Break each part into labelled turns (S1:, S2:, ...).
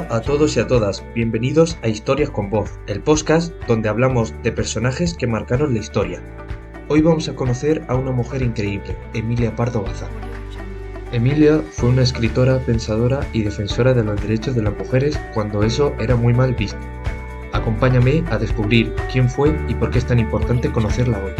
S1: Hola a todos y a todas, bienvenidos a Historias con Voz, el podcast donde hablamos de personajes que marcaron la historia. Hoy vamos a conocer a una mujer increíble, Emilia Pardo Bazán. Emilia fue una escritora, pensadora y defensora de los derechos de las mujeres cuando eso era muy mal visto. Acompáñame a descubrir quién fue y por qué es tan importante conocerla hoy.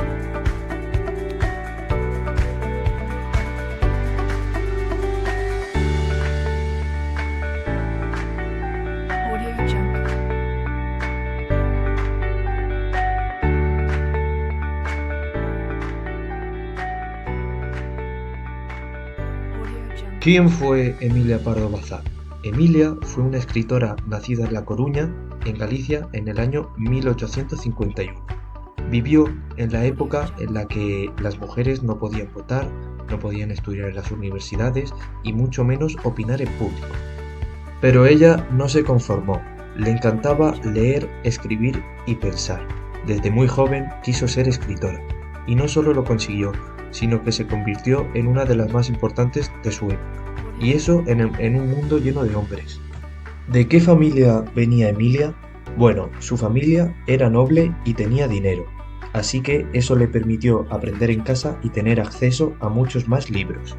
S1: ¿Quién fue Emilia Pardo Bazán? Emilia fue una escritora nacida en La Coruña, en Galicia, en el año 1851. Vivió en la época en la que las mujeres no podían votar, no podían estudiar en las universidades y mucho menos opinar en público. Pero ella no se conformó, le encantaba leer, escribir y pensar. Desde muy joven quiso ser escritora, y no solo lo consiguió, sino que se convirtió en una de las más importantes de su época, y eso en un mundo lleno de hombres. ¿De qué familia venía Emilia? Bueno, su familia era noble y tenía dinero, así que eso le permitió aprender en casa y tener acceso a muchos más libros.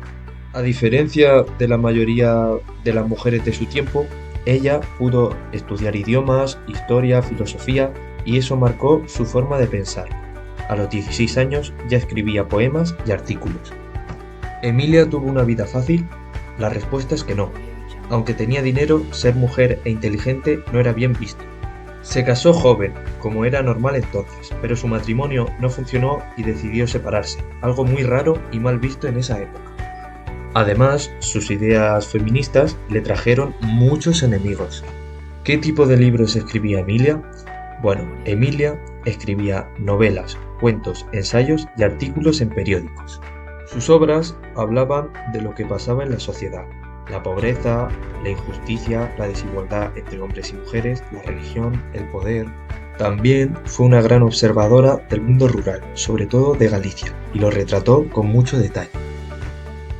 S1: A diferencia de la mayoría de las mujeres de su tiempo, ella pudo estudiar idiomas, historia, filosofía, y eso marcó su forma de pensar. A los 16 años ya escribía poemas y artículos. ¿Emilia tuvo una vida fácil? La respuesta es que no. Aunque tenía dinero, ser mujer e inteligente no era bien visto. Se casó joven, como era normal entonces, pero su matrimonio no funcionó y decidió separarse, algo muy raro y mal visto en esa época. Además, sus ideas feministas le trajeron muchos enemigos. ¿Qué tipo de libros escribía Emilia? Bueno, Emilia escribía novelas, cuentos, ensayos y artículos en periódicos. Sus obras hablaban de lo que pasaba en la sociedad: la pobreza, la injusticia, la desigualdad entre hombres y mujeres, la religión, el poder. También fue una gran observadora del mundo rural, sobre todo de Galicia, y lo retrató con mucho detalle.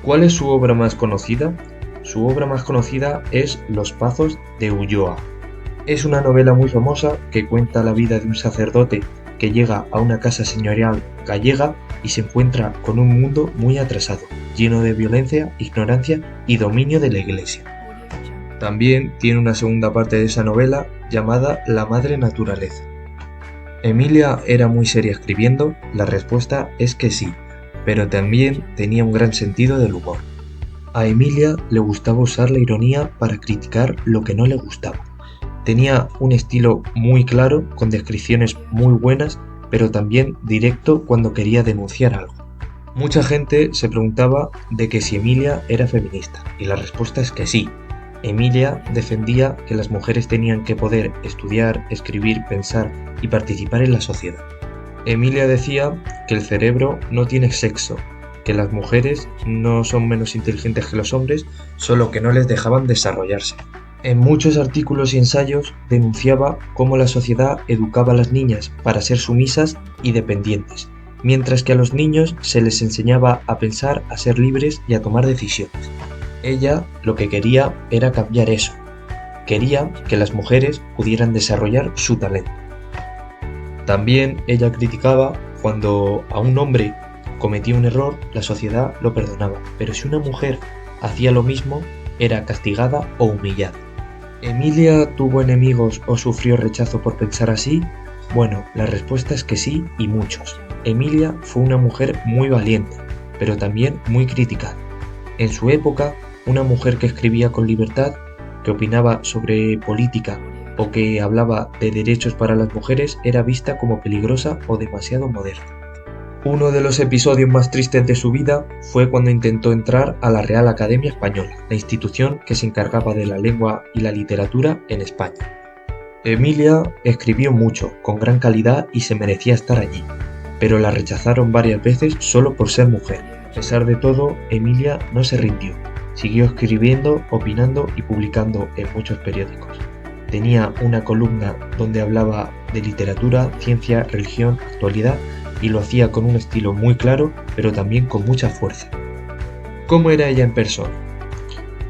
S1: ¿Cuál es su obra más conocida? Su obra más conocida es Los Pazos de Ulloa. Es una novela muy famosa que cuenta la vida de un sacerdote que llega a una casa señorial gallega y se encuentra con un mundo muy atrasado, lleno de violencia, ignorancia y dominio de la Iglesia. También tiene una segunda parte de esa novela llamada La Madre Naturaleza. ¿Emilia era muy seria escribiendo? La respuesta es que sí, pero también tenía un gran sentido del humor. A Emilia le gustaba usar la ironía para criticar lo que no le gustaba. Tenía un estilo muy claro, con descripciones muy buenas, pero también directo cuando quería denunciar algo. Mucha gente se preguntaba de que si Emilia era feminista, y la respuesta es que sí. Emilia defendía que las mujeres tenían que poder estudiar, escribir, pensar y participar en la sociedad. Emilia decía que el cerebro no tiene sexo, que las mujeres no son menos inteligentes que los hombres, solo que no les dejaban desarrollarse. En muchos artículos y ensayos denunciaba cómo la sociedad educaba a las niñas para ser sumisas y dependientes, mientras que a los niños se les enseñaba a pensar, a ser libres y a tomar decisiones. Ella lo que quería era cambiar eso. Quería que las mujeres pudieran desarrollar su talento. También ella criticaba cuando a un hombre cometía un error, la sociedad lo perdonaba, pero si una mujer hacía lo mismo, era castigada o humillada. ¿Emilia tuvo enemigos o sufrió rechazo por pensar así? Bueno, la respuesta es que sí, y muchos. Emilia fue una mujer muy valiente, pero también muy criticada. En su época, una mujer que escribía con libertad, que opinaba sobre política o que hablaba de derechos para las mujeres era vista como peligrosa o demasiado moderna. Uno de los episodios más tristes de su vida fue cuando intentó entrar a la Real Academia Española, la institución que se encargaba de la lengua y la literatura en España. Emilia escribió mucho, con gran calidad y se merecía estar allí, pero la rechazaron varias veces solo por ser mujer. A pesar de todo, Emilia no se rindió, siguió escribiendo, opinando y publicando en muchos periódicos. Tenía una columna donde hablaba de literatura, ciencia, religión, actualidad, y lo hacía con un estilo muy claro, pero también con mucha fuerza. ¿Cómo era ella en persona?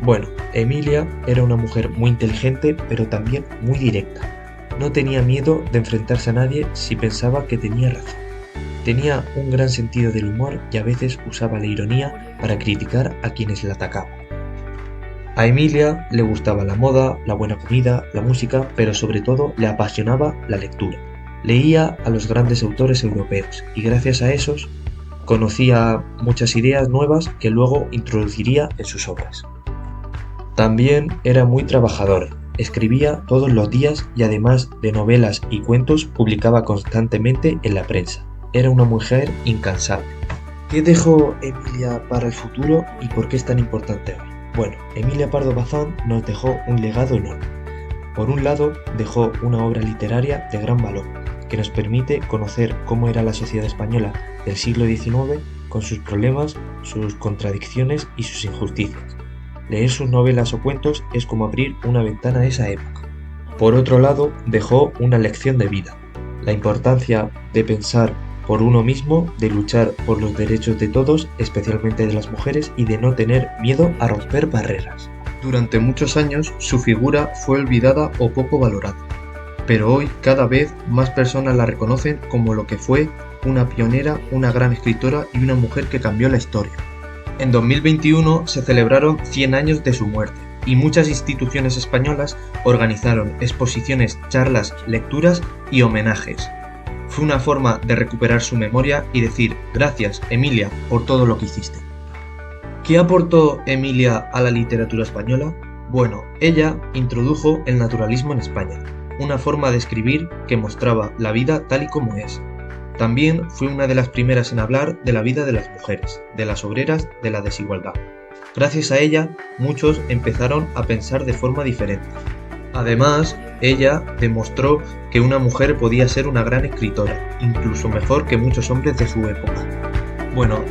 S1: Bueno, Emilia era una mujer muy inteligente, pero también muy directa. No tenía miedo de enfrentarse a nadie si pensaba que tenía razón. Tenía un gran sentido del humor y a veces usaba la ironía para criticar a quienes la atacaban. A Emilia le gustaba la moda, la buena comida, la música, pero sobre todo le apasionaba la lectura. Leía a los grandes autores europeos y gracias a esos conocía muchas ideas nuevas que luego introduciría en sus obras. También era muy trabajadora, escribía todos los días y además de novelas y cuentos publicaba constantemente en la prensa. Era una mujer incansable. ¿Qué dejó Emilia para el futuro y por qué es tan importante hoy? Bueno, Emilia Pardo Bazán nos dejó un legado enorme. Por un lado, dejó una obra literaria de gran valor, que nos permite conocer cómo era la sociedad española del siglo XIX con sus problemas, sus contradicciones y sus injusticias. Leer sus novelas o cuentos es como abrir una ventana a esa época. Por otro lado, dejó una lección de vida, la importancia de pensar por uno mismo, de luchar por los derechos de todos, especialmente de las mujeres, y de no tener miedo a romper barreras. Durante muchos años su figura fue olvidada o poco valorada, pero hoy cada vez más personas la reconocen como lo que fue una pionera, una gran escritora y una mujer que cambió la historia. En 2021 se celebraron 100 años de su muerte y muchas instituciones españolas organizaron exposiciones, charlas, lecturas y homenajes. Fue una forma de recuperar su memoria y decir gracias, Emilia, por todo lo que hiciste. ¿Qué aportó Emilia a la literatura española? Bueno, ella introdujo el naturalismo en España, una forma de escribir que mostraba la vida tal y como es. También fue una de las primeras en hablar de la vida de las mujeres, de las obreras, de la desigualdad. Gracias a ella, muchos empezaron a pensar de forma diferente. Además, ella demostró que una mujer podía ser una gran escritora, incluso mejor que muchos hombres de su época. Bueno,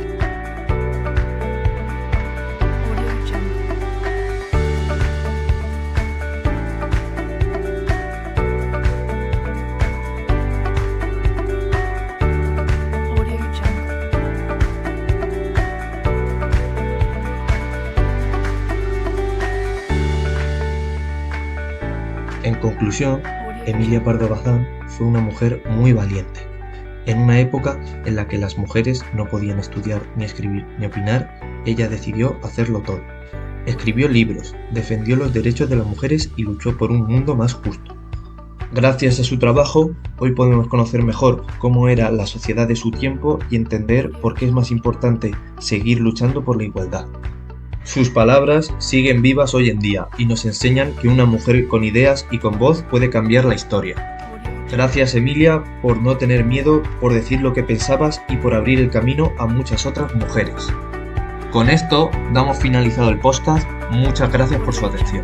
S1: en conclusión, Emilia Pardo Bazán fue una mujer muy valiente. En una época en la que las mujeres no podían estudiar, ni escribir, ni opinar, ella decidió hacerlo todo. Escribió libros, defendió los derechos de las mujeres y luchó por un mundo más justo. Gracias a su trabajo, hoy podemos conocer mejor cómo era la sociedad de su tiempo y entender por qué es más importante seguir luchando por la igualdad. Sus palabras siguen vivas hoy en día y nos enseñan que una mujer con ideas y con voz puede cambiar la historia. Gracias, Emilia, por no tener miedo, por decir lo que pensabas y por abrir el camino a muchas otras mujeres. Con esto damos finalizado el podcast. Muchas gracias por su atención.